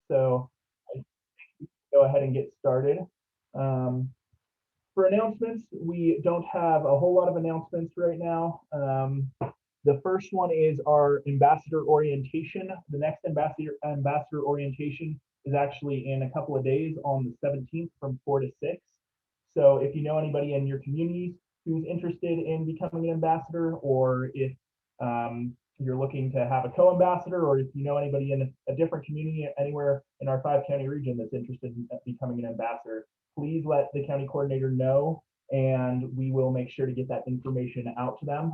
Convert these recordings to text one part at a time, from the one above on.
So I go ahead and get started. For announcements, we don't have a whole lot of announcements right now. The first one is our ambassador orientation. The next ambassador orientation is actually in a couple of days on the 17th from 4 to 6. So if you know anybody in your communities who's interested in becoming an ambassador, or if you're looking to have a co-ambassador, or if you know anybody in a different community anywhere in our 5-county region that's interested in becoming an ambassador, please let the county coordinator know, and we will make sure to get that information out to them.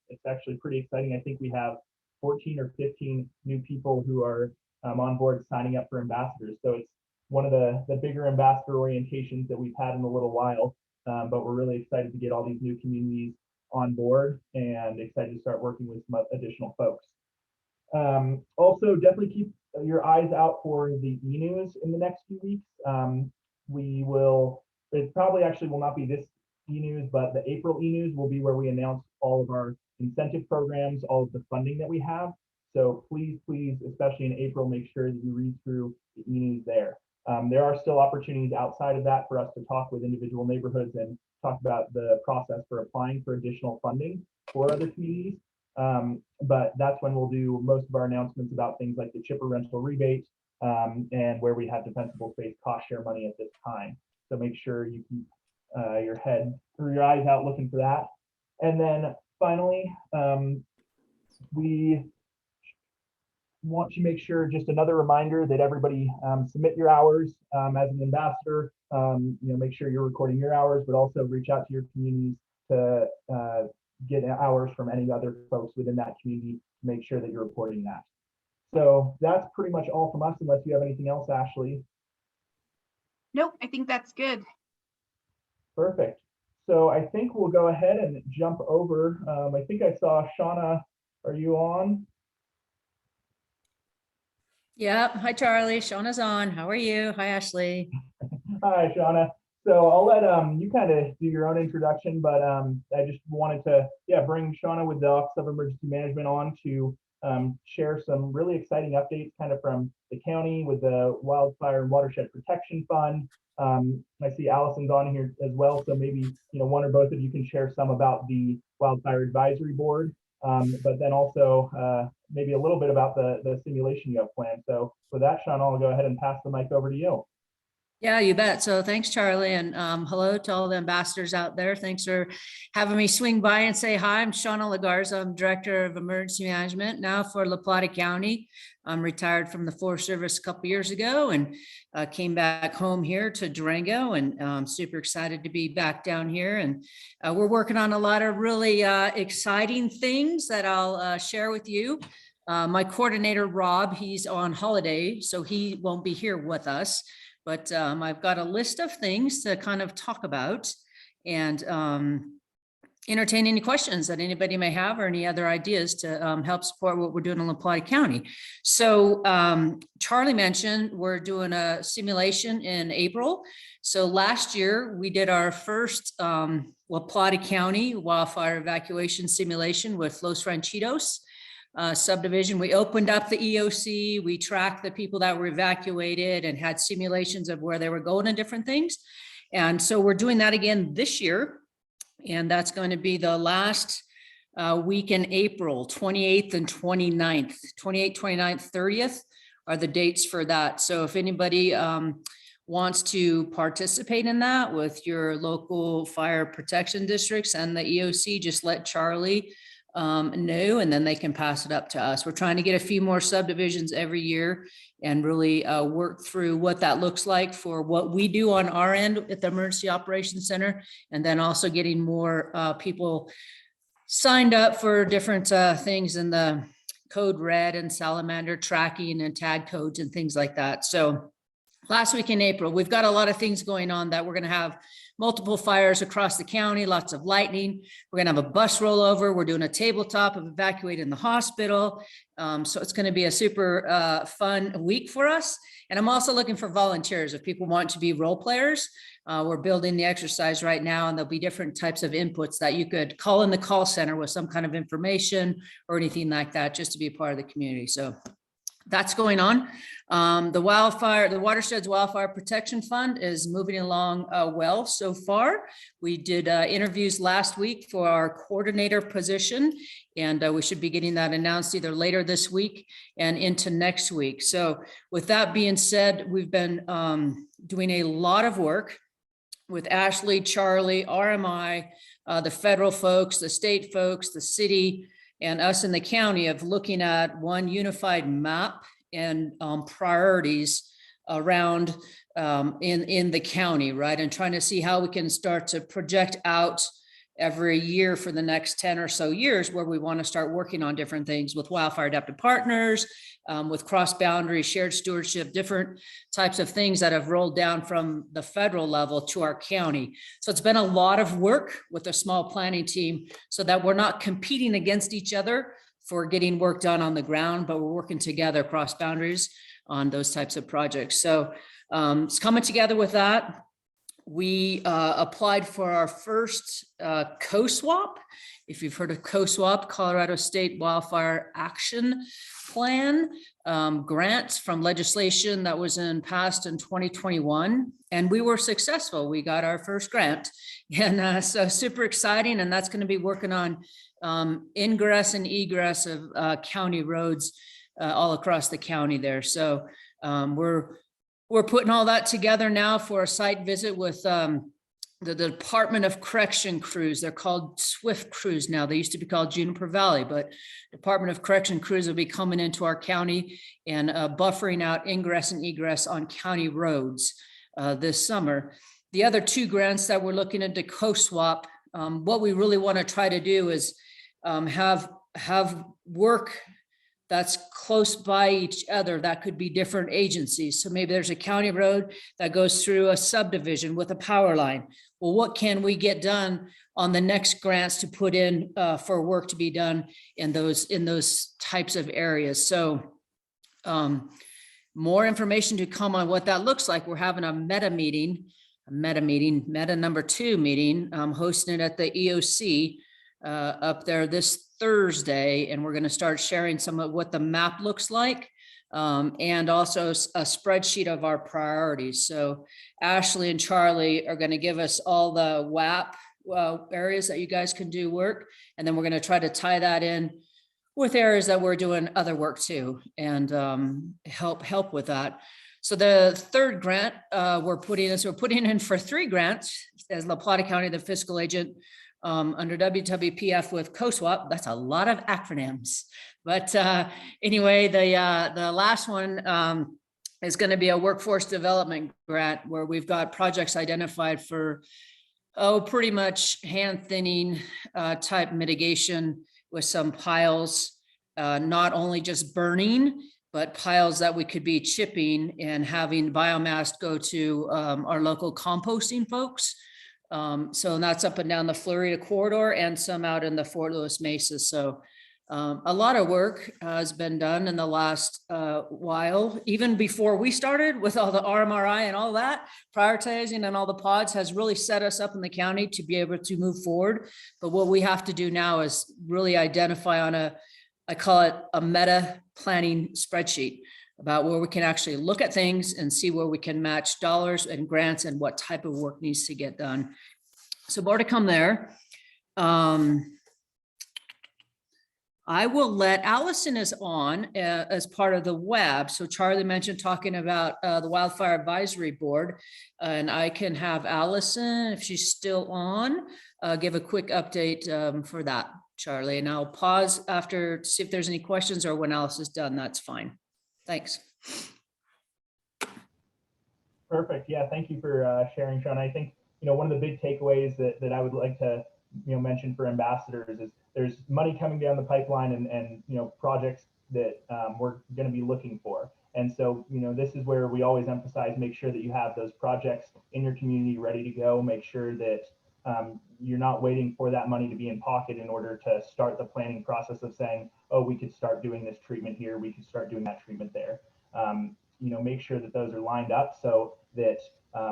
It's actually pretty exciting. I think we have 14 or 15 new people who are on board signing up for ambassadors. So it's one of the bigger ambassador orientations that we've had in a little while, but we're really excited to get all these new communities on board and excited to start working with some additional folks. Also, definitely keep your eyes out for the e-news in the next few weeks. It probably actually will not be this e-news, but the April e-news will be where we announce all of our incentive programs, all of the funding that we have. So please, especially in April, make sure that you read through the e-news there. There are still opportunities outside of that for us to talk with individual neighborhoods and talk about the process for applying for additional funding for other communities. But that's when we'll do most of our announcements about things like the chipper rental rebate, and where we have defensible space cost share money at this time. So make sure you keep your eyes out looking for that. And then finally, we want to make sure, just another reminder, that everybody submit your hours as an ambassador. Make sure you're recording your hours, but also reach out to your communities to get hours from any other folks within that community to make sure that you're reporting that. So that's pretty much all from us, unless you have anything else, Ashley. Nope, I think that's good. Perfect. So I think we'll go ahead and jump over. I think I saw Shawna. Are you on? Yeah. Hi, Charlie. Shawna's on. How are you? Hi, Ashley. Hi, Shawna. So I'll let you kind of do your own introduction, but I just wanted to bring Shawna with the Office of Emergency Management on to share some really exciting updates kind of from the county with the Wildfire and Watershed Protection Fund. I see Allison's on here as well, so maybe one or both of you can share some about the Wildfire Advisory Board, but then also maybe a little bit about the simulation you have planned. So with that, Shawna, I'll go ahead and pass the mic over to you. Yeah, you bet. So thanks, Charlie. And hello to all the ambassadors out there. Thanks for having me swing by and say hi. I'm Shawna Legarza. I'm Director of Emergency Management now for La Plata County. I'm retired from the Forest Service a couple years ago and came back home here to Durango, and I'm super excited to be back down here. And we're working on a lot of really exciting things that I'll share with you. My coordinator, Rob, he's on holiday, so he won't be here with us. But I've got a list of things to kind of talk about and entertain any questions that anybody may have or any other ideas to help support what we're doing in La Plata County. So Charlie mentioned we're doing a simulation in April. So last year we did our first La Plata County wildfire evacuation simulation with Los Ranchitos subdivision. We opened up the EOC, we tracked the people that were evacuated and had simulations of where they were going and different things. And so we're doing that again this year. And that's going to be the last week in April, 28th and 29th. 28th, 29th, 30th are the dates for that. So if anybody wants to participate in that with your local fire protection districts and the EOC, just let Charlie know, and then they can pass it up to us. We're trying to get a few more subdivisions every year and really work through what that looks like for what we do on our end at the Emergency Operations Center, and then also getting more people signed up for different things in the code red and salamander tracking and tag codes and things like that. So last week in April, we've got a lot of things going on that we're going to have multiple fires across the county, lots of lightning. We're going to have a bus rollover. We're doing a tabletop of evacuating the hospital. So it's going to be a super fun week for us. And I'm also looking for volunteers if people want to be role players. We're building the exercise right now, and there'll be different types of inputs that you could call in the call center with some kind of information or anything like that, just to be a part of the community. So that's going on. The Watershed's Wildfire Protection Fund is moving along well so far. We did interviews last week for our coordinator position, and we should be getting that announced either later this week and into next week. So with that being said, we've been doing a lot of work with Ashley, Charlie, RMI, the federal folks, the state folks, the city, and us in the county of looking at one unified map and priorities around in the county, right? And trying to see how we can start to project out every year for the next 10 or so years where we want to start working on different things with wildfire adaptive partners, with cross-boundary shared stewardship, different types of things that have rolled down from the federal level to our county. So it's been a lot of work with a small planning team so that we're not competing against each other for getting work done on the ground, but we're working together across boundaries on those types of projects. So it's coming together with that. We applied for our first co-swap. If you've heard of co-swap, Colorado State Wildfire Action Plan grants from legislation that was passed in 2021, and we were successful. We got our first grant, and so super exciting. And that's going to be working on ingress and egress of county roads all across the county there. So we're putting all that together now for a site visit with the Department of Correction crews. They're called SWIFT crews now. They used to be called Juniper Valley, but Department of Correction crews will be coming into our county and buffering out ingress and egress on county roads this summer. The other two grants that we're looking into co-swap, what we really want to try to do is have work that's close by each other. That could be different agencies. So maybe there's a county road that goes through a subdivision with a power line. Well, what can we get done on the next grants to put in for work to be done in those types of areas? So more information to come on what that looks like. We're having a meta number 2 meeting, hosting it at the EOC up there this Thursday, and we're going to start sharing some of what the map looks like, and also a spreadsheet of our priorities. So Ashley and Charlie are going to give us all the WAP areas that you guys can do work, and then we're going to try to tie that in with areas that we're doing other work too, and help with that. So the third grant we're putting in for 3 grants as La Plata County, the fiscal agent, under WWPF with co-swap. That's a lot of acronyms, but anyway, the last one is going to be a workforce development grant where we've got projects identified for pretty much hand thinning type mitigation with some piles, not only just burning, but piles that we could be chipping and having biomass go to our local composting folks. So that's up and down the Florida corridor and some out in the Fort Lewis Mesa. So a lot of work has been done in the last while, even before we started with all the RMRI and all that, prioritizing and all the pods has really set us up in the county to be able to move forward. But what we have to do now is really identify on I call it a meta planning spreadsheet about where we can actually look at things and see where we can match dollars and grants and what type of work needs to get done. So more to come there. I will let Allison is on as part of the web. So Charlie mentioned talking about the Wildfire Advisory Board, and I can have Allison, if she's still on, give a quick update for that, Charlie. And I'll pause after to see if there's any questions, or when Alice is done, that's fine. Thanks. Perfect. Yeah, thank you for sharing, Shawna. I think, one of the big takeaways that I would like to, mention for ambassadors is there's money coming down the pipeline and projects that we're going to be looking for. And so, this is where we always emphasize, make sure that you have those projects in your community ready to go. Make sure that you're not waiting for that money to be in pocket in order to start the planning process of saying, oh, we could start doing this treatment here, we could start doing that treatment there. Make sure that those are lined up so that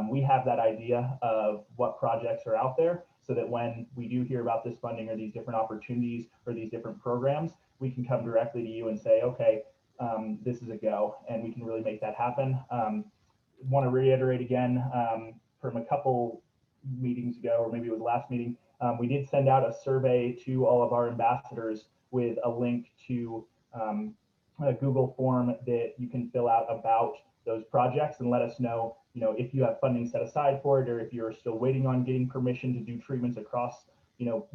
we have that idea of what projects are out there, so that when we do hear about this funding or these different opportunities or these different programs, we can come directly to you and say, okay, this is a go, and we can really make that happen. Want to reiterate again, from a couple meetings ago, or maybe it was last meeting, we did send out a survey to all of our ambassadors with a link to a Google form that you can fill out about those projects and let us know, if you have funding set aside for it, or if you're still waiting on getting permission to do treatments across,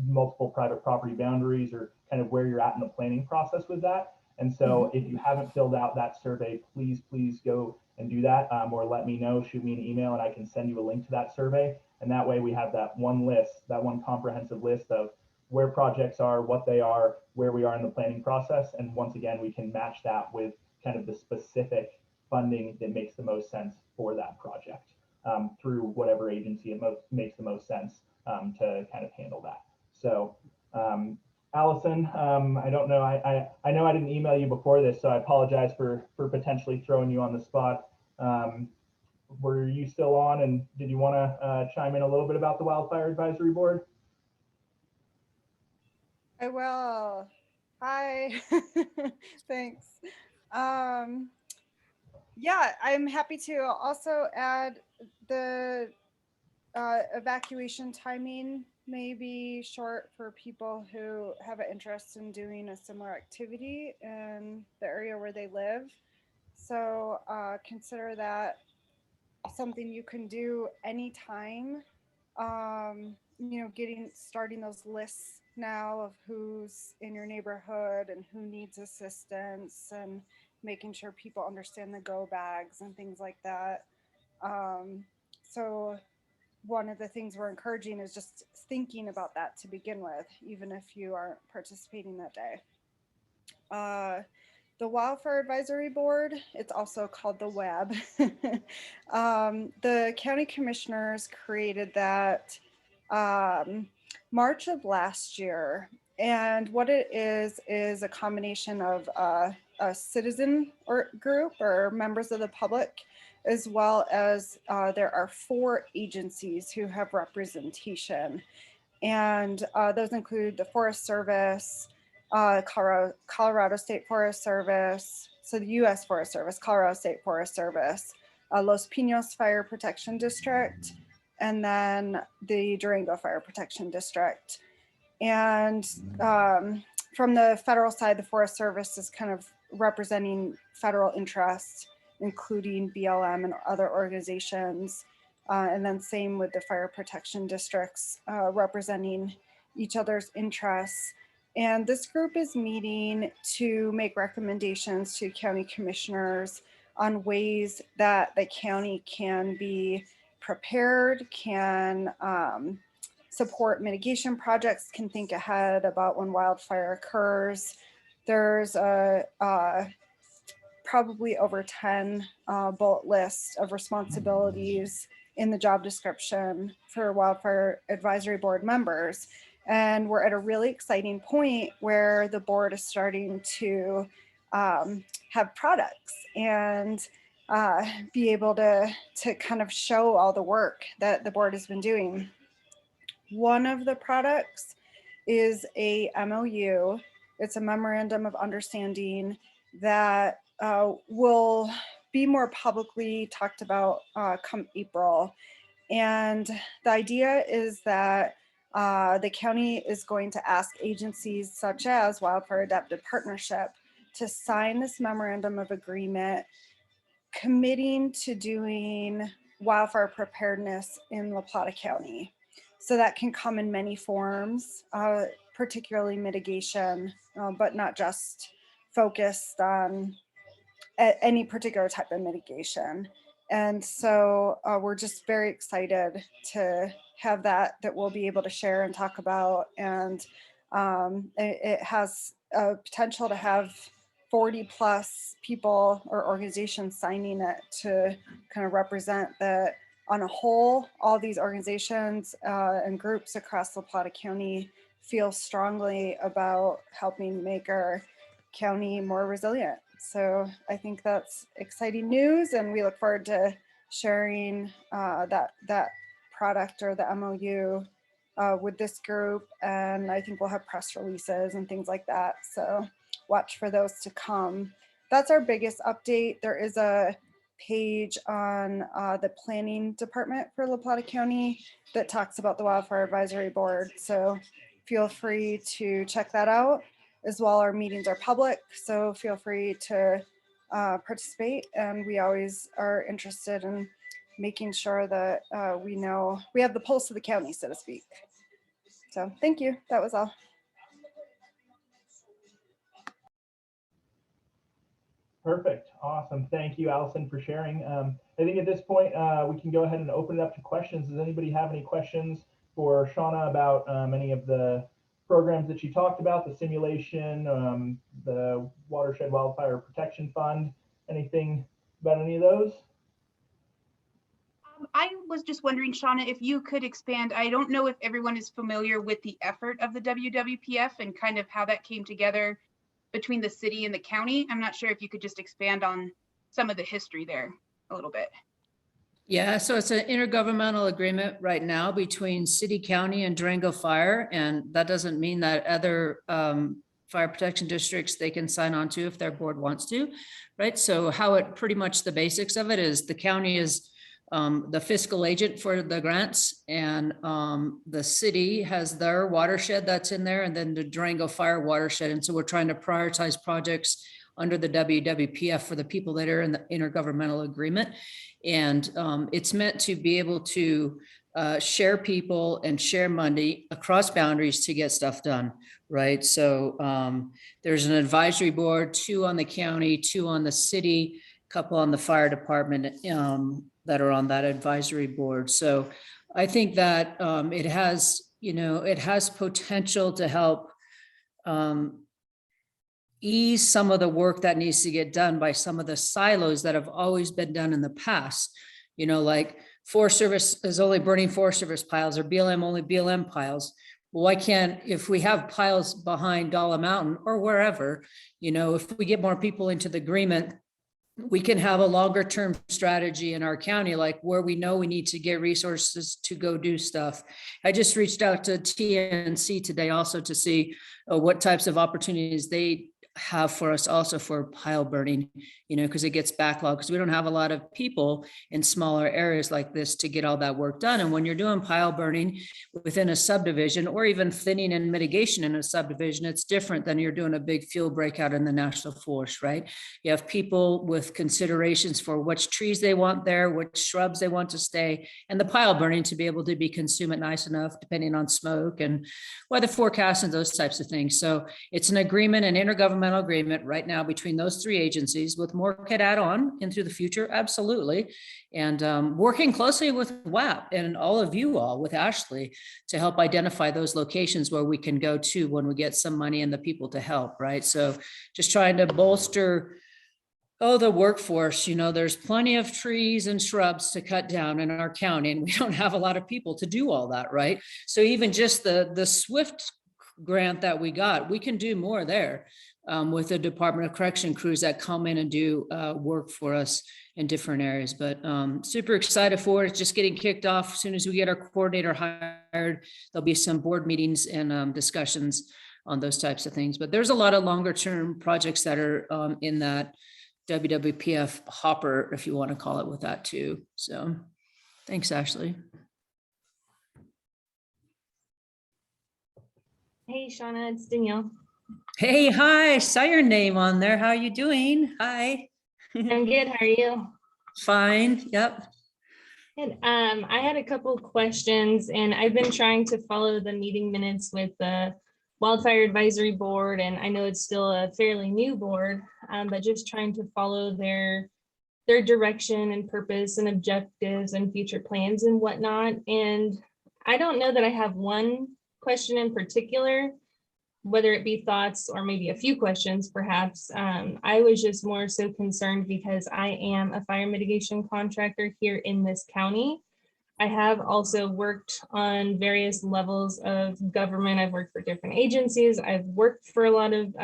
multiple private property boundaries, or kind of where you're at in the planning process with that. And so if you haven't filled out that survey, please go and do that, or let me know, shoot me an email, and I can send you a link to that survey. And that way we have that one list, that one comprehensive list of where projects are, what they are, where we are in the planning process. And once again, we can match that with kind of the specific funding that makes the most sense for that project, through whatever agency it makes the most sense to kind of handle that. So Allison, I don't know, I know I didn't email you before this, so I apologize for potentially throwing you on the spot. Were you still on, and did you want to chime in a little bit about the Wildfire Advisory Board? I will. Hi. Thanks. Yeah, I'm happy to also add the evacuation timing may be short for people who have an interest in doing a similar activity in the area where they live. So consider that something you can do anytime. Starting those lists now of who's in your neighborhood and who needs assistance, and making sure people understand the go bags and things like that. So one of the things we're encouraging is just thinking about that to begin with, even if you aren't participating that day. The Wildfire Advisory Board, it's also called the WEB. The county commissioners created that March of last year. And what it is a combination of a citizen or group or members of the public, as well as there are 4 agencies who have representation. And those include the Forest Service, Colorado State Forest Service, so the U.S. Forest Service, Colorado State Forest Service, Los Pinos Fire Protection District, and then the Durango Fire Protection District. And from the federal side, the Forest Service is kind of representing federal interests, including BLM and other organizations. And then same with the fire protection districts, representing each other's interests. And this group is meeting to make recommendations to county commissioners on ways that the county can be prepared, can support mitigation projects, can think ahead about when wildfire occurs. There's probably over 10 bullet lists of responsibilities in the job description for Wildfire Advisory Board members. And we're at a really exciting point where the board is starting to have products and be able to kind of show all the work that the board has been doing. One of the products is a MOU. It's a memorandum of understanding that will be more publicly talked about come April. And the idea is that the county is going to ask agencies such as Wildfire Adaptive Partnership to sign this memorandum of agreement, committing to doing wildfire preparedness in La Plata County. So that can come in many forms, particularly mitigation, but not just focused on any particular type of mitigation. And so we're just very excited to have that we'll be able to share and talk about. And it has a potential to have 40 plus people or organizations signing it to kind of represent that on a whole, all these organizations and groups across La Plata County feel strongly about helping make our county more resilient. So I think that's exciting news, and we look forward to sharing that product or the MOU with this group. And I think we'll have press releases and things like that. So watch for those to come. that's our biggest update. There is a page on the planning department for La Plata County that talks about the Wildfire Advisory Board. So feel free to check that out. As well, our meetings are public, so feel free to participate. And we always are interested in making sure that we know we have the pulse of the county, so to speak. So thank you. That was all. Perfect. Awesome. Thank you, Allison, for sharing. I think at this point, we can go ahead and open it up to questions. Does anybody have any questions for Shawna about any of the programs that she talked about, the simulation, the Watershed Wildfire Protection Fund, anything about any of those? I was just wondering, Shawna, if you could expand. I don't know if everyone is familiar with the effort of the WWPF and kind of how that came together between the city and the county. I'm not sure if you could just expand on some of the history there a little bit. Yeah, so it's an intergovernmental agreement right now between city, county, and Durango Fire. And that doesn't mean that other fire protection districts, they can sign on to if their board wants to, right? So how it, pretty much the basics of it is the county is the fiscal agent for the grants, and the city has their watershed that's in there, and then the Durango Fire watershed. And so we're trying to prioritize projects under the WWPF for the people that are in the intergovernmental agreement. And it's meant to be able to share people and share money across boundaries to get stuff done, right? So there's an advisory board, 2 on the county, 2 on the city, a couple on the fire department that are on that advisory board. So I think that it has, it has potential to help ease some of the work that needs to get done by some of the silos that have always been done in the past. Like Forest Service is only burning Forest Service piles, or BLM only BLM piles. Well, why can't, if we have piles behind Dollar Mountain or wherever, if we get more people into the agreement, we can have a longer term strategy in our county, like where we know we need to get resources to go do stuff. I just reached out to TNC today also to see what types of opportunities they have for us also for pile burning, because it gets backlogged, because we don't have a lot of people in smaller areas like this to get all that work done. And when you're doing pile burning within a subdivision, or even thinning and mitigation in a subdivision, it's different than you're doing a big fuel breakout in the national forest, right? You have people with considerations for which trees they want there, which shrubs they want to stay, and the pile burning to be able to be consumed nice enough, depending on smoke and weather forecast and those types of things. So it's an agreement, an intergovernmental agreement right now between those 3 agencies, with more could add on into the future, absolutely. And working closely with WAP and all of you all, with Ashley, to help identify those locations where we can go to when we get some money and the people to help, right? So just trying to bolster the workforce. There's plenty of trees and shrubs to cut down in our county, and we don't have a lot of people to do all that, right? So even just the SWIFT grant that we got, we can do more there with the Department of Correction crews that come in and do work for us in different areas. But super excited for it. It's just getting kicked off. As soon as we get our coordinator hired, there'll be some board meetings and discussions on those types of things. But there's a lot of longer term projects that are in that WWPF hopper, if you want to call it, with that too. So thanks, Ashley. Hey, Shawna, it's Danielle. Hey, hi, saw your name on there. How are you doing? Hi. I'm good. How are you? Fine. Yep. Good. I had a couple questions, and I've been trying to follow the meeting minutes with the Wildfire Advisory Board, and I know it's still a fairly new board, but just trying to follow their direction and purpose and objectives and future plans and whatnot. And I don't know that I have one question in particular, whether it be thoughts or maybe a few questions perhaps. I was just more so concerned because I am a fire mitigation contractor here in this county. I have also worked on various levels of government. I've worked for different agencies. I've worked for a lot of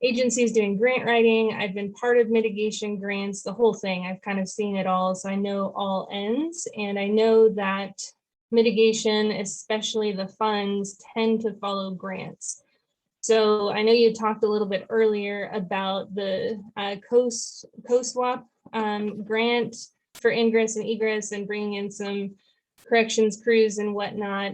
agencies doing grant writing. I've been part of mitigation grants, the whole thing. I've kind of seen it all. So I know all ends, and I know that mitigation, especially the funds, tend to follow grants. So I know you talked a little bit earlier about the coast swap grant for ingress and egress and bringing in some corrections crews and whatnot.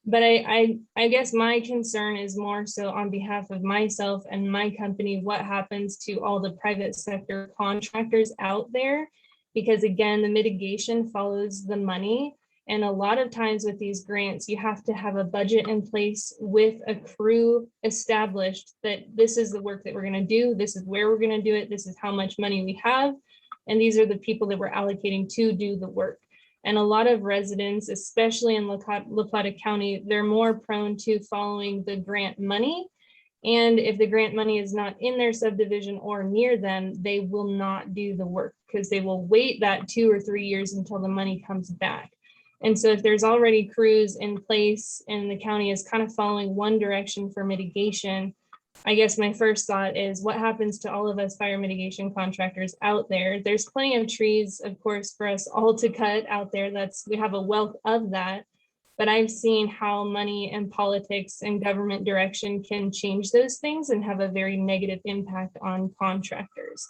But I guess my concern is more so on behalf of myself and my company, what happens to all the private sector contractors out there? Because again, the mitigation follows the money. And a lot of times with these grants, you have to have a budget in place with a crew established that this is the work that we're going to do. This is where we're going to do it. This is how much money we have. And these are the people that we're allocating to do the work. And a lot of residents, especially in La Plata County, they're more prone to following the grant money. And if the grant money is not in their subdivision or near them, they will not do the work because they will wait that 2 or 3 years until the money comes back. And so if there's already crews in place and the county is kind of following one direction for mitigation, I guess my first thought is what happens to all of us fire mitigation contractors out there? There's plenty of trees, of course, for us all to cut out there. We have a wealth of that. But I've seen how money and politics and government direction can change those things and have a very negative impact on contractors.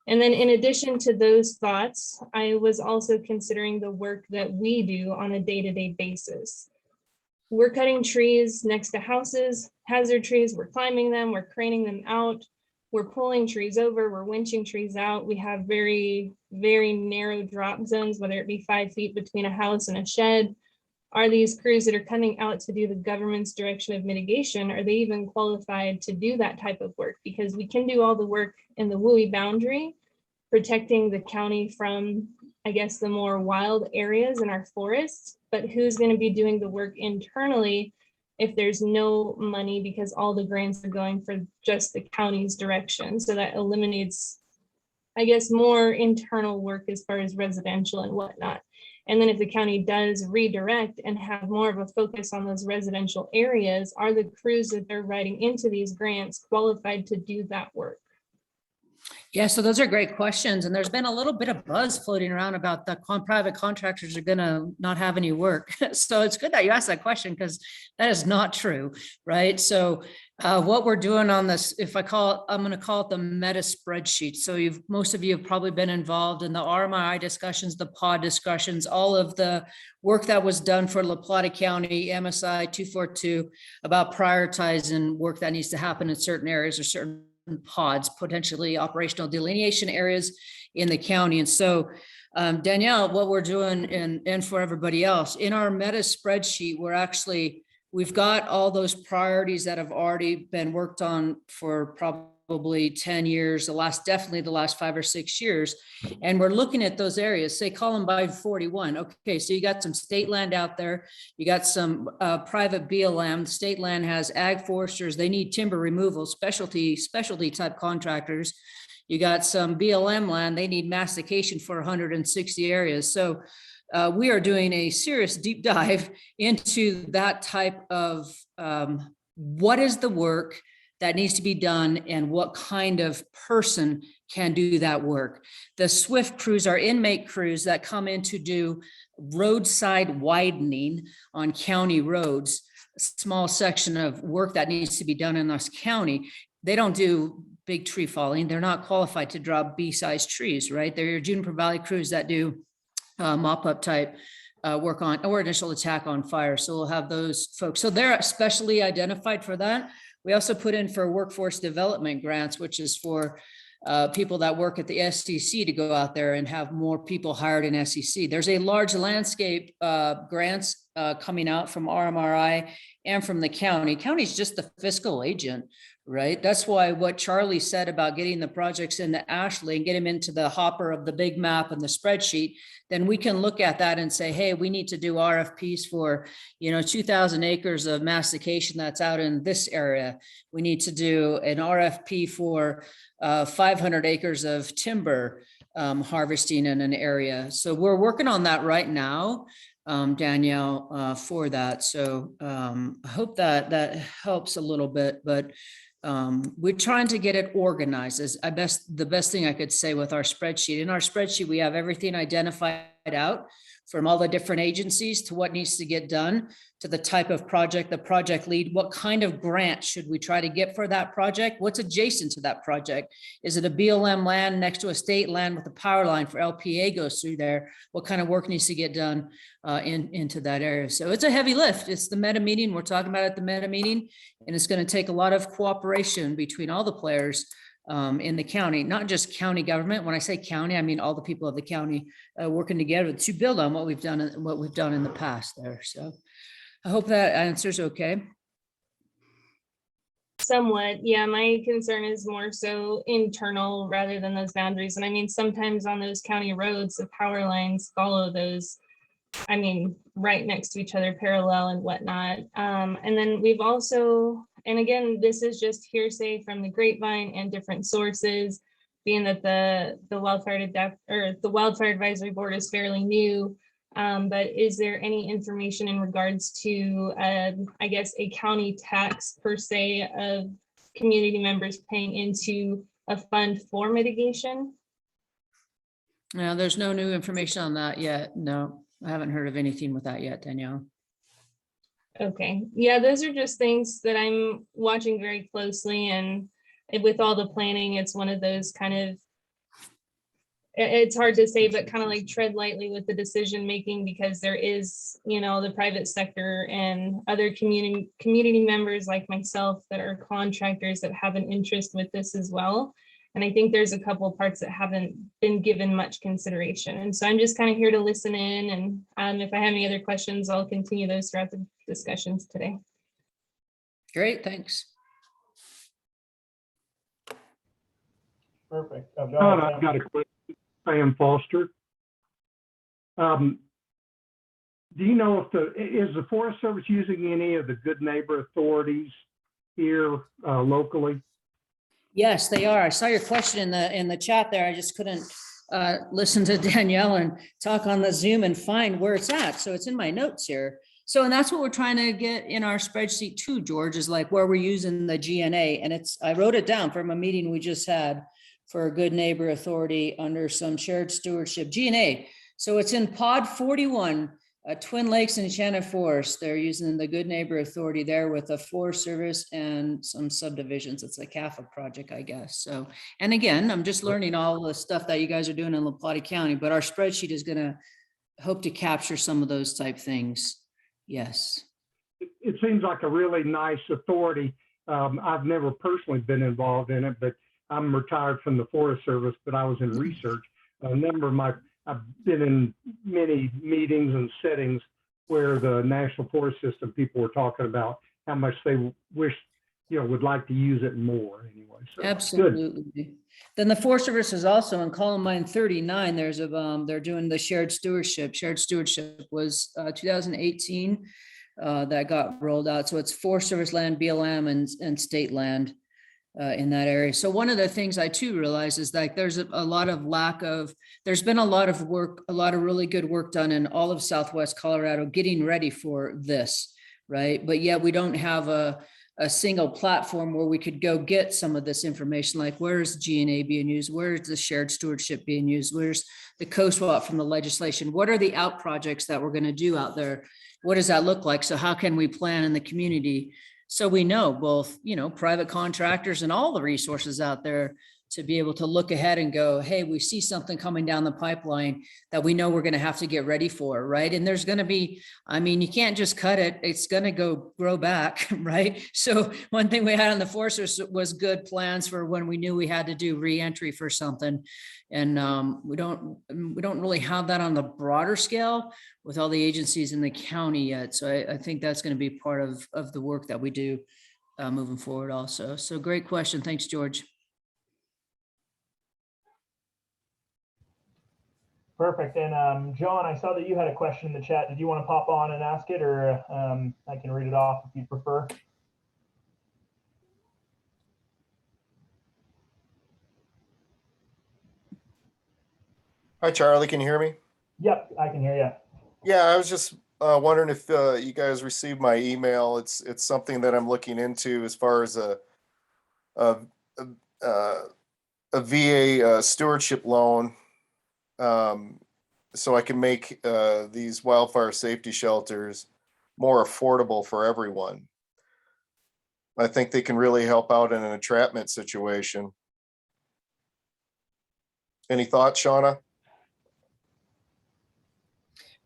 And then in addition to those thoughts, I was also considering the work that we do on a day-to-day basis. We're cutting trees next to houses, hazard trees, we're climbing them, we're craning them out, we're pulling trees over, we're winching trees out. We have very, very narrow drop zones, whether it be 5 feet between a house and a shed. Are these crews that are coming out to do the government's direction of mitigation, are they even qualified to do that type of work? Because we can do all the work in the WUI boundary, protecting the county from, I guess, the more wild areas in our forests, but who's going to be doing the work internally if there's no money because all the grants are going for just the county's direction? So that eliminates, I guess, more internal work as far as residential and whatnot. And then if the county does redirect and have more of a focus on those residential areas, are the crews that they're writing into these grants qualified to do that work? Yeah, so those are great questions. And there's been a little bit of buzz floating around about the private contractors are going to not have any work. So it's good that you asked that question because that is not true, right? So what we're doing on this, I'm going to call it the meta spreadsheet. So most of you have probably been involved in the RMI discussions, the pod discussions, all of the work that was done for La Plata County, MSI 242 about prioritizing work that needs to happen in certain areas or certain pods, potentially operational delineation areas in the county. And so Danielle, what we're doing and for everybody else in our meta spreadsheet, we've got all those priorities that have already been worked on for probably 10 years, definitely the last 5 or 6 years. And we're looking at those areas, say Columbine 41. Okay, so you got some state land out there. You got some private BLM. State land has ag foresters. They need timber removal, specialty type contractors. You got some BLM land. They need mastication for 160 areas. So we are doing a serious deep dive into that type of what is the work that needs to be done and what kind of person can do that work. The SWIFT crews are inmate crews that come in to do roadside widening on county roads, a small section of work that needs to be done in this county. They don't do big tree falling. They're not qualified to drop B-sized trees, right? They're your Juniper Valley crews that do mop-up type work on or initial attack on fire. So we'll have those folks. So they're specially identified for that. We also put in for workforce development grants, which is for people that work at the SEC to go out there and have more people hired in SEC. There's a large landscape grants coming out from RMRI and from the county. County's just the fiscal agent, right? That's why what Charlie said about getting the projects into Ashley and get them into the hopper of the big map and the spreadsheet, then we can look at that and say, hey, we need to do RFPs for, 2,000 acres of mastication that's out in this area. We need to do an RFP for 500 acres of timber harvesting in an area. So we're working on that right now, Danielle, for that. So I hope that helps a little bit, but we're trying to get it organized as the best thing I could say with our spreadsheet. In our spreadsheet, we have everything identified out from all the different agencies to what needs to get done, to the type of project, the project lead, what kind of grant should we try to get for that project? What's adjacent to that project? Is it a BLM land next to a state land with a power line for LPA goes through there? What kind of work needs to get done into that area? So it's a heavy lift. It's the meta meeting. We're talking about at the meta meeting, and it's going to take a lot of cooperation between all the players in the county, not just county government. When I say county, I mean all the people of the county working together to build on what we've done in the past there. So I hope that answers okay. Somewhat, yeah. My concern is more so internal rather than those boundaries. And I mean, sometimes on those county roads, the power lines follow those, I mean, right next to each other, parallel and whatnot. And then we've also, and again, this is just hearsay from the grapevine and different sources, being that the Wildfire Advisory Board is fairly new. But is there any information in regards to, I guess, a county tax per se of community members paying into a fund for mitigation? No, there's no new information on that yet. No, I haven't heard of anything with that yet, Danielle. Okay, yeah, those are just things that I'm watching very closely, and with all the planning, it's one of those kind of, it's hard to say, but kind of like tread lightly with the decision making, because there is, you know, the private sector and other community members like myself that are contractors that have an interest with this as well. And I think there's a couple of parts that haven't been given much consideration. And so I'm just kind of here to listen in. And if I have any other questions, I'll continue those throughout the discussions today. Great, thanks. Perfect. I've got a question. Sam Foster. Do you know if is the Forest Service using any of the good neighbor authorities here locally? Yes, they are. I saw your question in the chat there. I just couldn't listen to Danielle and talk on the Zoom and find where it's at. So it's in my notes here. So, and that's what we're trying to get in our spreadsheet too, George, is like where we're using the GNA. And I wrote it down from a meeting we just had for a good neighbor authority under some shared stewardship GNA. So it's in pod 41, Twin Lakes and Enchanted Forest. They're using the good neighbor authority there with the Forest Service and some subdivisions. It's a CAFA project, I guess. So, and again, I'm just learning all the stuff that you guys are doing in La Plata County, but our spreadsheet is going to hope to capture some of those type things. Yes. It seems like a really nice authority. I've never personally been involved in it, but I'm retired from the Forest Service, but I was in research. I've been in many meetings and settings where the National Forest System people were talking about how much they wish, would like to use it more anyway. So, absolutely. Good. Then the Forest Service is also in Columbine 39. There's they're doing the shared stewardship. Shared stewardship was 2018 that got rolled out. So it's Forest Service land, BLM and state land in that area. So one of the things I too realize is that there's a lot of there's been a lot of work, a lot of really good work done in all of Southwest Colorado getting ready for this, right? But yet we don't have a single platform where we could go get some of this information, like where's GNA being used? Where's the shared stewardship being used? Where's the co-swap from the legislation? What are the out projects that we're going to do out there? What does that look like? So how can we plan in the community? So we know both, private contractors and all the resources out there to be able to look ahead and go, hey, we see something coming down the pipeline that we know we're going to have to get ready for, right? And there's going to be, you can't just cut it. It's going to grow back, right? So one thing we had on the Forest was good plans for when we knew we had to do re-entry for something. And we don't really have that on the broader scale with all the agencies in the county yet. So I think that's going to be part of the work that we do moving forward also. So great question. Thanks, George. Perfect. And John, I saw that you had a question in the chat. Did you want to pop on and ask it, or I can read it off if you prefer? Hi, Charlie. Can you hear me? Yep, I can hear you. Yeah, I was just wondering if you guys received my email. It's something that I'm looking into as far as a a, a VA stewardship loan, so I can make these wildfire safety shelters more affordable for everyone. I think they can really help out in an entrapment situation. Any thoughts, Shawna?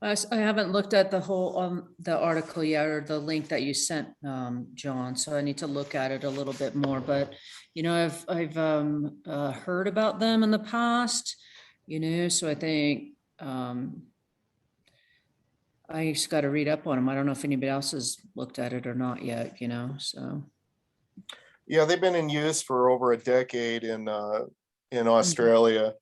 I haven't looked at the whole, the article yet, or the link that you sent, John, so I need to look at it a little bit more, but, you know, I've heard about them in the past, you know, so I think, I just got to read up on them. I don't know if anybody else has looked at it or not yet, you know, so. Yeah, they've been in use for over a decade in Australia.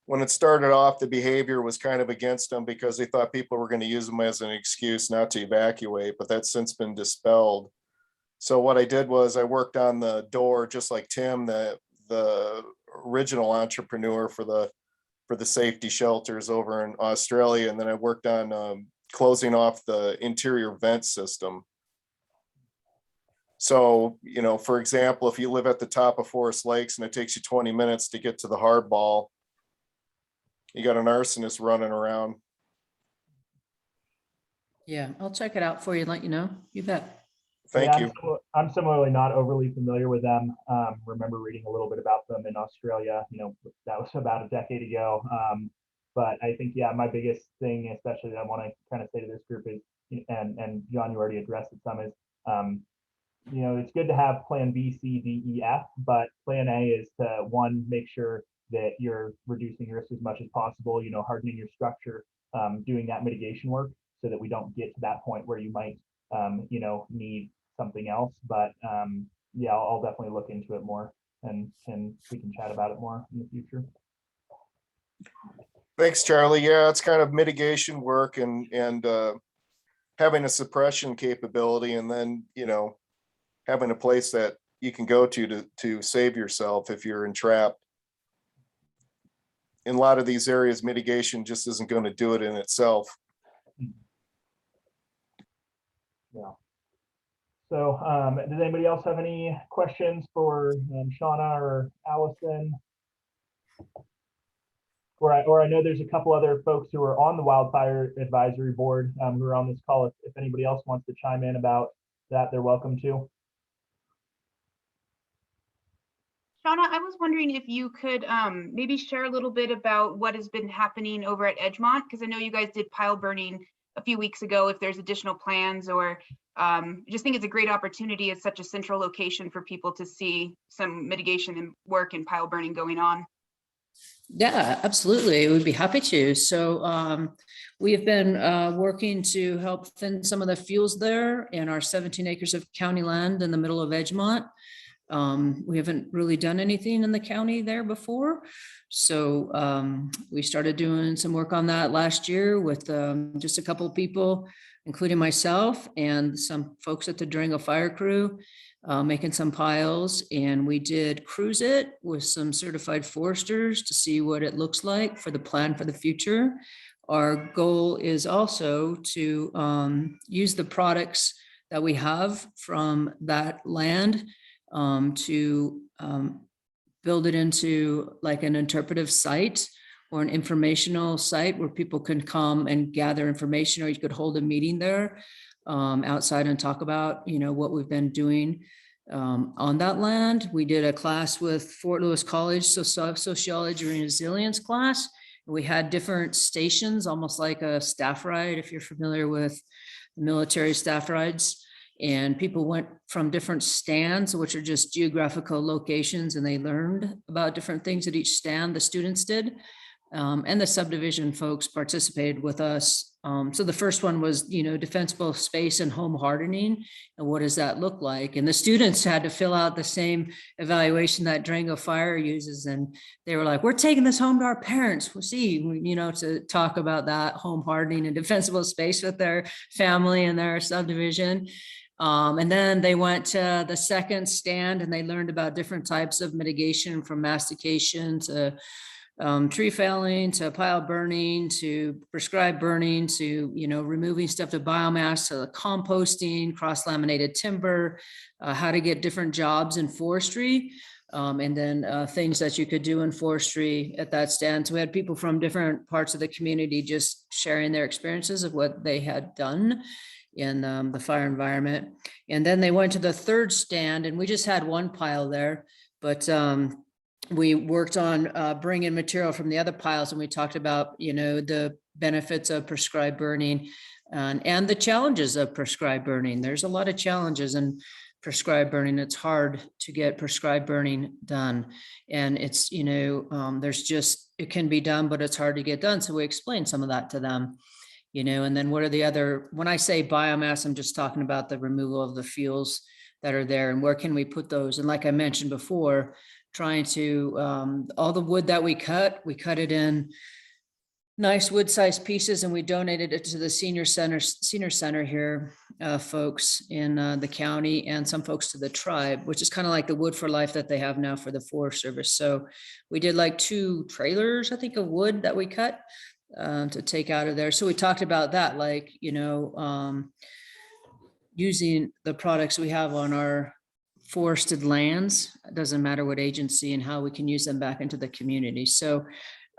When it started off, the behavior was kind of against them because they thought people were going to use them as an excuse not to evacuate, but that's since been dispelled. So what I did was I worked on the door, just like Tim, the original entrepreneur for the safety shelters over in Australia, and then I worked on closing off the interior vent system. So, you know, for example, if you live at the top of Forest Lakes and it takes you 20 minutes to get to the hardball, you got an arsonist running around. Yeah, I'll check it out for you and let you know. You bet. Thank Yeah, you. I'm similarly not overly familiar with them. Remember reading a little bit about them in Australia, you know, that was about a decade ago. But I think, yeah, my biggest thing, especially that I want to kind of say to this group is, and John, you already addressed it some, is, you know, it's good to have plan B, C, D, E, F, but plan A is to, one, make sure that you're reducing risk as much as possible, you know, hardening your structure, doing that mitigation work so that we don't get to that point where you might, you know, need something else. But yeah, I'll definitely look into it more, and we can chat about it more in the future. Thanks, Charlie. Yeah, it's kind of mitigation work and having a suppression capability, and then, you know, having a place that you can go to save yourself if you're entrapped. In a lot of these areas, mitigation just isn't going to do it in itself. Yeah. So does anybody else have any questions for Shawna or Allison? Or I know there's a couple other folks who are on the Wildfire Advisory Board who are on this call. If anybody else wants to chime in about that, they're welcome to. Shawna, I was wondering if you could maybe share a little bit about what has been happening over at Edgemont, because I know you guys did pile burning a few weeks ago. If there's additional plans, or I just think it's a great opportunity. It's such a central location for people to see some mitigation and work and pile burning going on. Yeah, absolutely. We'd be happy to. So we have been working to help thin some of the fuels there in our 17 acres of county land in the middle of Edgemont. We haven't really done anything in the county there before. So we started doing some work on that last year with just a couple of people, including myself and some folks at the Durango Fire Crew, making some piles. And we did cruise it with some certified foresters to see what it looks like for the plan for the future. Our goal is also to use the products that we have from that land to build it into like an interpretive site or an informational site where people can come and gather information, or you could hold a meeting there outside and talk about, you know, what we've been doing on that land. We did a class with Fort Lewis College, sociology and resilience class. We had different stations, almost like a staff ride, if you're familiar with military staff rides. And people went from different stands, which are just geographical locations, and they learned about different things at each stand, the students did. And the subdivision folks participated with us. So the first one was, you know, defensible space and home hardening, and what does that look like? And the students had to fill out the same evaluation that Durango Fire uses, and they were like, "We're taking this home to our parents. We'll see," you know, to talk about that home hardening and defensible space with their family and their subdivision. And then they went to the second stand and they learned about different types of mitigation, from mastication to tree felling to pile burning to prescribed burning to, removing stuff to biomass to the composting, cross-laminated timber, how to get different jobs in forestry. And then things that you could do in forestry at that stand. So we had people from different parts of the community just sharing their experiences of what they had done in the fire environment. And then they went to the third stand, and we just had one pile there, but we worked on bringing material from the other piles, and we talked about, the benefits of prescribed burning and the challenges of prescribed burning. There's a lot of challenges in prescribed burning. It's hard to get prescribed burning done. And it's, it can be done, but it's hard to get done. So we explained some of that to them, and then what are the other, when I say biomass, I'm just talking about the removal of the fuels that are there and where can we put those? And like I mentioned before, trying to, all the wood that we cut it in nice wood-sized pieces, and we donated it to the senior center here, folks in the county, and some folks to the tribe, which is kind of like the Wood for Life that they have now for the Forest Service. So we did like 2 trailers, I think, of wood that we cut to take out of there. So we talked about that, like, using the products we have on our forested lands. It doesn't matter what agency, and how we can use them back into the community. So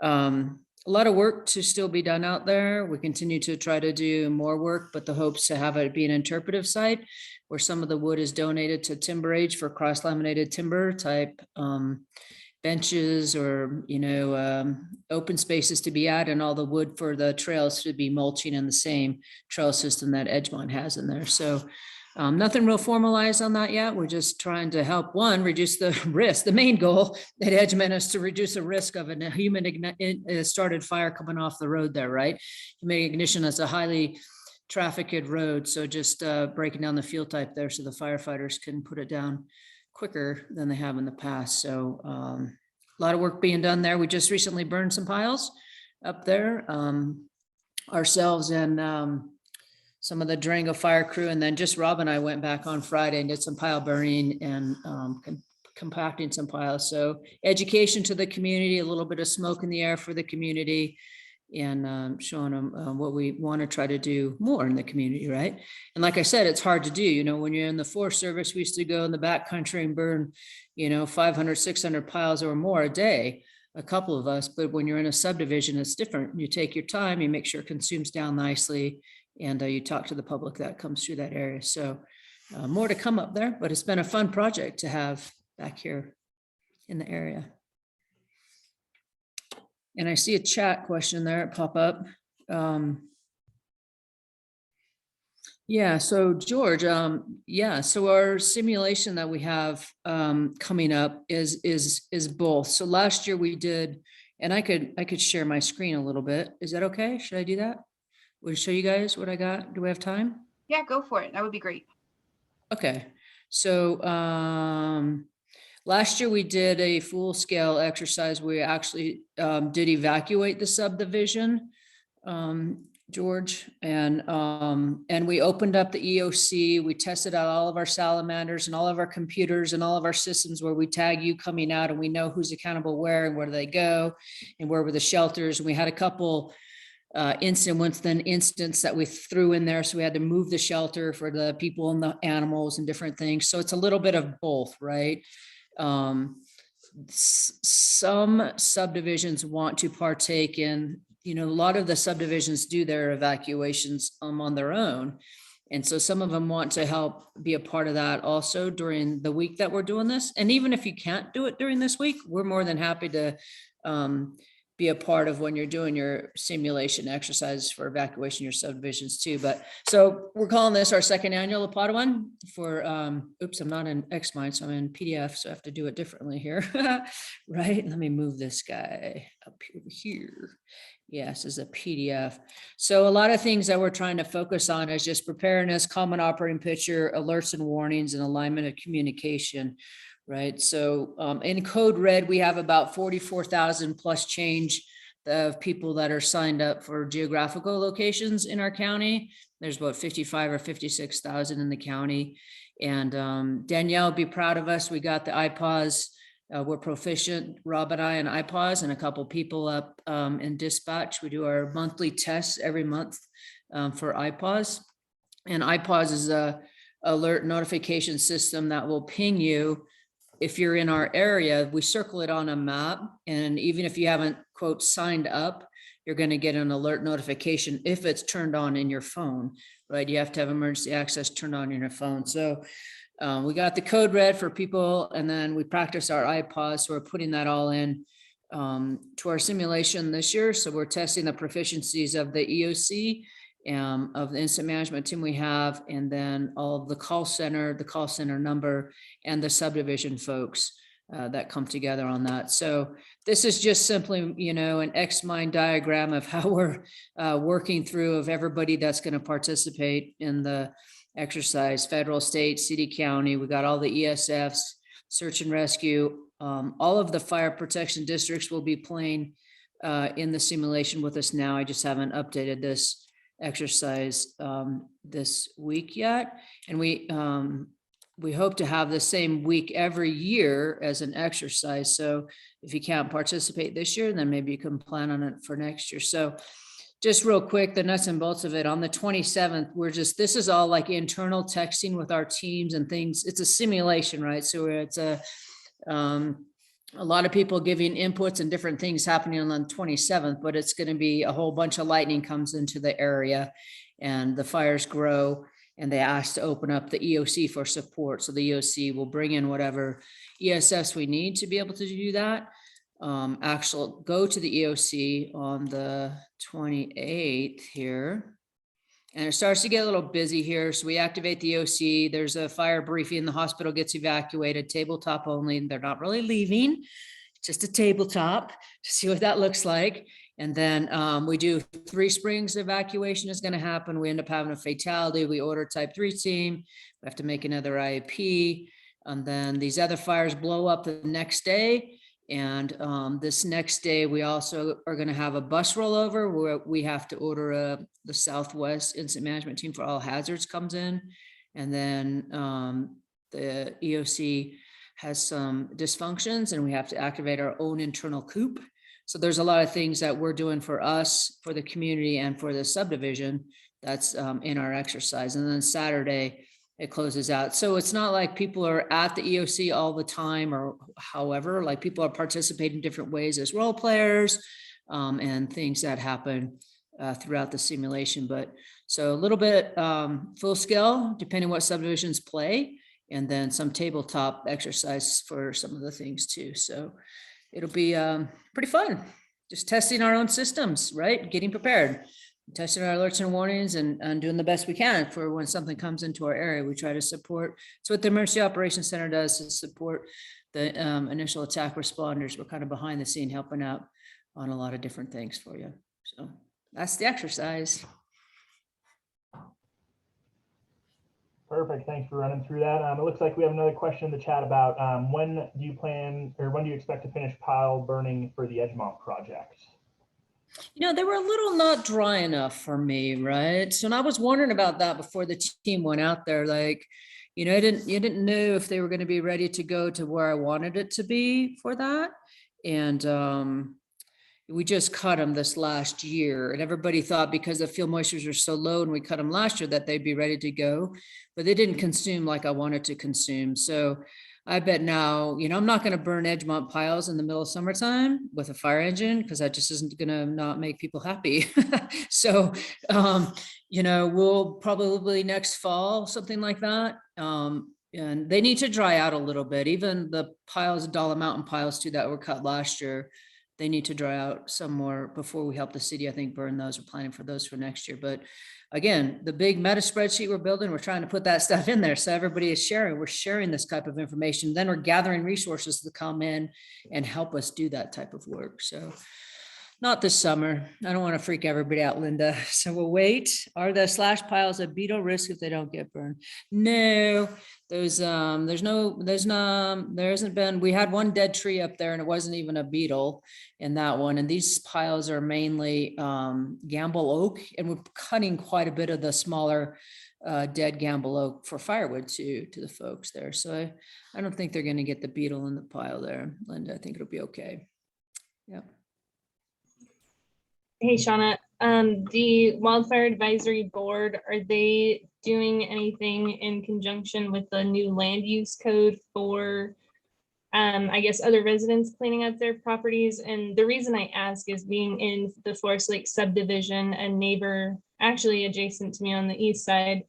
a lot of work to still be done out there. We continue to try to do more work, but the hopes to have it be an interpretive site where some of the wood is donated to Timber Age for cross-laminated timber type benches, or, open spaces to be added, and all the wood for the trails to be mulching in the same trail system that Edgemont has in there. So nothing real formalized on that yet. We're just trying to help, one, reduce the risk. The main goal at Edgemont is to reduce the risk of a human started fire coming off the road there, right? Human ignition is a highly trafficked road. So just breaking down the fuel type there so the firefighters can put it down quicker than they have in the past. So a lot of work being done there. We just recently burned some piles up there ourselves, and some of the Durango fire crew, and then just Rob and I went back on Friday and did some pile burning and compacting some piles. So education to the community, a little bit of smoke in the air for the community, and showing them what we want to try to do more in the community, right? And like I said, it's hard to do. When you're in the Forest Service, we used to go in the back country and burn, 500, 600 piles or more a day, a couple of us. But when you're in a subdivision, it's different. You take your time, you make sure it consumes down nicely, and you talk to the public that comes through that area. So more to come up there, but it's been a fun project to have back here in the area. And I see a chat question there pop up. Yeah, so George, so our simulation that we have coming up is both. So last year we did, and I could share my screen a little bit. Is that okay? Should I do that? Would show you guys what I got? Do we have time? Yeah, go for it. That would be great. Okay, so last year we did a full scale exercise. We actually did evacuate the subdivision, George, and we opened up the EOC. We tested out all of our salamanders and all of our computers and all of our systems where we tag you coming out, and we know who's accountable where and where do they go and where were the shelters. And we had a couple instance that we threw in there. So we had to move the shelter for the people and the animals and different things. So it's a little bit of both, right? Some subdivisions want to partake in, a lot of the subdivisions do their evacuations on their own. And so some of them want to help be a part of that also during the week that we're doing this. And even if you can't do it during this week, we're more than happy to be a part of when you're doing your simulation exercises for evacuation, your subdivisions too. But so we're calling this our second annual Plata one for, oops, I'm not in Xmind, so I'm in PDF. So I have to do it differently here, right? Let me move this guy up here. Yes, is a PDF. So a lot of things that we're trying to focus on is just preparedness, common operating picture, alerts and warnings, and alignment of communication. Right. So in code red, we have about 44,000 plus change of people that are signed up for geographical locations in our county. There's about 55 or 56,000 in the county. And Danielle would be proud of us. We got the IPAWS We're proficient, Rob and I, in IPAWS and a couple people up in dispatch. We do our monthly tests every month for IPAWS. And IPAWS is a alert notification system that will ping you if you're in our area. We circle it on a map, and even if you haven't, quote, signed up, you're going to get an alert notification if it's turned on in your phone, right? You have to have emergency access turned on in your phone. So we got the code red for people, and then we practice our IPAWS. So we're putting that all in to our simulation this year. So we're testing the proficiencies of the EOC, of the incident management team we have, and then all of the call center number, and the subdivision folks that come together on that. So this is just simply, you know, an X-mind diagram of how we're working through of everybody that's going to participate in the exercise, federal, state, city, county. We got all the ESFs, search and rescue. All of the fire protection districts will be playing in the simulation with us now. I just haven't updated this exercise this week yet. And we hope to have the same week every year as an exercise. So if you can't participate this year, then maybe you can plan on it for next year. So just real quick, the nuts and bolts of it, on the 27th, this is all like internal texting with our teams and things. It's a simulation, right? So it's a lot of people giving inputs and different things happening on the 27th, but it's going to be a whole bunch of lightning comes into the area and the fires grow, and they ask to open up the EOC for support. So the EOC will bring in whatever ESFs we need to be able to do that. Go to the EOC on the 28th here. And it starts to get a little busy here. So we activate the EOC. There's a fire briefing. The hospital gets evacuated, tabletop only. They're not really leaving, just a tabletop to see what that looks like. And then we do 3 Springs evacuation is going to happen. We end up having a fatality. We order type 3 team. We have to make another IAP. And then these other fires blow up the next day. And this next day, we also are going to have a bus rollover where we have to order the Southwest Incident Management Team for all hazards comes in. And then the EOC has some dysfunctions and we have to activate our own internal coop. So there's a lot of things that we're doing for us, for the community, and for the subdivision that's in our exercise. And then Saturday, it closes out. So it's not like people are at the EOC all the time, or however, like people are participating in different ways as role players and things that happen throughout the simulation. But so a little bit full scale, depending what subdivisions play, and then some tabletop exercise for some of the things too. So it'll be pretty fun. Just testing our own systems, right? Getting prepared. Testing our alerts and warnings and doing the best we can for when something comes into our area. We try to support. It's what the Emergency Operations Center does, is support the initial attack responders. We're kind of behind the scene helping out on a lot of different things for you. So that's the exercise. Perfect. Thanks for running through that. It looks like we have another question in the chat about when do you expect to finish pile burning for the Edgemont project? You know, they were a little not dry enough for me, right? So and I was wondering about that before the team went out there. Like, you know, you didn't know if they were going to be ready to go to where I wanted it to be for that. And we just cut them this last year, and everybody thought because the field moistures are so low and we cut them last year that they'd be ready to go, but they didn't consume like I wanted to consume. So I bet now, you know, I'm not going to burn Edgemont piles in the middle of summertime with a fire engine, because that just isn't going to not make people happy. So, you know, we'll probably next fall, something like that. And they need to dry out a little bit. Even the piles, Dollar Mountain piles too, that were cut last year, they need to dry out some more before we help the city, I think, burn those. We're planning for those for next year. But again, the big meta spreadsheet we're building, we're trying to put that stuff in there. So everybody is sharing. We're sharing this type of information. Then we're gathering resources to come in and help us do that type of work. So not this summer. I don't want to freak everybody out, Linda. So we'll wait. Are the slash piles a beetle risk if they don't get burned? No, there hasn't been, we had one dead tree up there and it wasn't even a beetle in that one. And these piles are mainly gamble oak, and we're cutting quite a bit of the smaller dead gamble oak for firewood to the folks there. So I don't think they're going to get the beetle in the pile there, Linda. I think it'll be okay. Yep. Hey, Shawna, the Wildfire Advisory Board, are they doing anything in conjunction with the new land use code for, I guess, other residents cleaning up their properties? And the reason I ask is being in the Forest Lake subdivision, a neighbor actually adjacent to me on the east side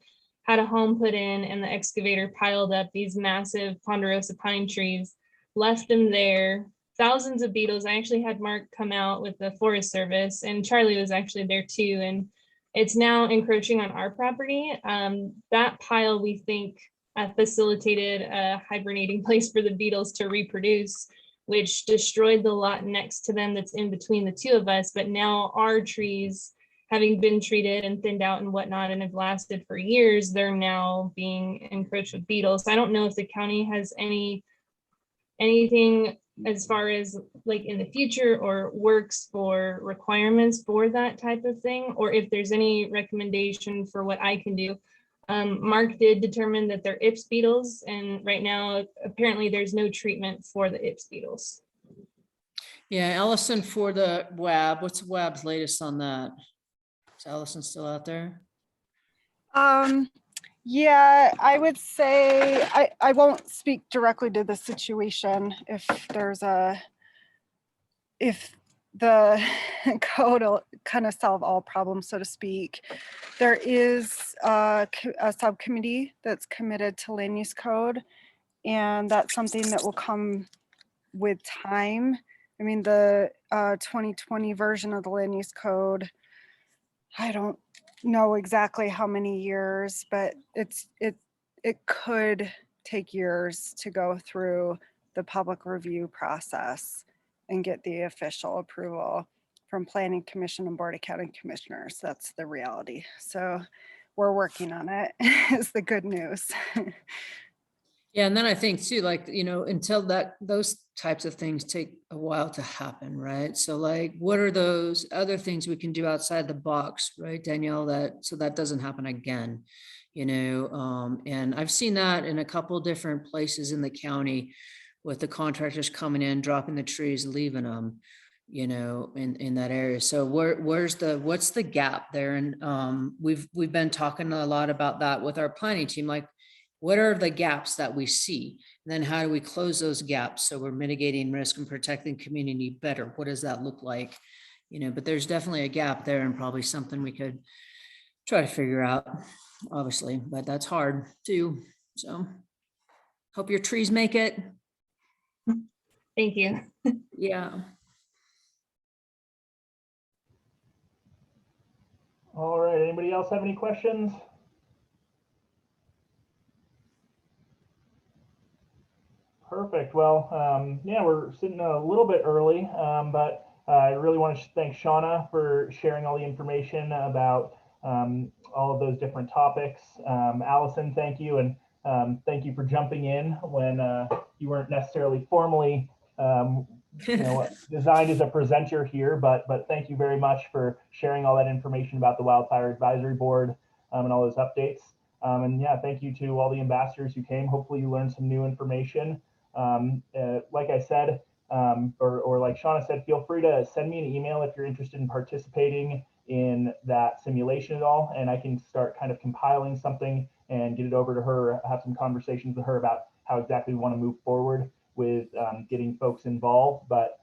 had a home put in and the excavator piled up these massive ponderosa pine trees, left them there. Thousands of beetles. I actually had Mark come out with the Forest Service, and Charlie was actually there too. And it's now encroaching on our property. That pile, we think, facilitated a hibernating place for the beetles to reproduce, which destroyed the lot next to them that's in between the two of us. But now our trees, having been treated and thinned out and whatnot and have lasted for years, they're now being encroached with beetles. I don't know if the county has anything as far as like in the future or works for requirements for that type of thing, or if there's any recommendation for what I can do. Mark did determine that they're Ips beetles, and right now apparently there's no treatment for the Ips beetles. Yeah, Allison, for the WAB, what's WAB's latest on that? Is Allison still out there? Yeah, I would say I won't speak directly to the situation if the code will kind of solve all problems, so to speak. There is a subcommittee that's committed to land use code, and that's something that will come with time. I mean, the 2020 version of the land use code, I don't know exactly how many years, but it could take years to go through the public review process and get the official approval from Planning Commission and Board of County Commissioners. That's the reality. So we're working on it is the good news. Yeah, and then I think too, like, until those types of things take a while to happen, right? So like, what are those other things we can do outside the box, right, Danielle, so that doesn't happen again, and I've seen that in a couple different places in the county with the contractors coming in, dropping the trees, leaving them, in that area. So what's the gap there? And we've been talking a lot about that with our planning team, like, what are the gaps that we see? And then how do we close those gaps so we're mitigating risk and protecting community better? What does that look like? But there's definitely a gap there, and probably something we could try to figure out, obviously, but that's hard too. So hope your trees make it. Thank you. Yeah. All right, anybody else have any questions? Perfect. Well, yeah, we're sitting a little bit early, but I really want to thank Shawna for sharing all the information about all of those different topics. Allison, thank you, and thank you for jumping in when you weren't necessarily formally, designed as a presenter here, but thank you very much for sharing all that information about the Wildfire Advisory Board and all those updates. And yeah, thank you to all the ambassadors who came. Hopefully you learned some new information. Like I said, or like Shawna said, feel free to send me an email if you're interested in participating in that simulation at all, and I can start kind of compiling something and get it over to her, have some conversations with her about how exactly we want to move forward with getting folks involved. But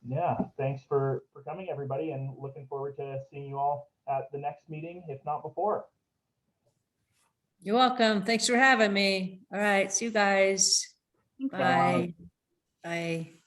yeah, thanks for coming, everybody, and looking forward to seeing you all at the next meeting, if not before. You're welcome. Thanks for having me. All right. See you guys. Thanks, Bye. Bye.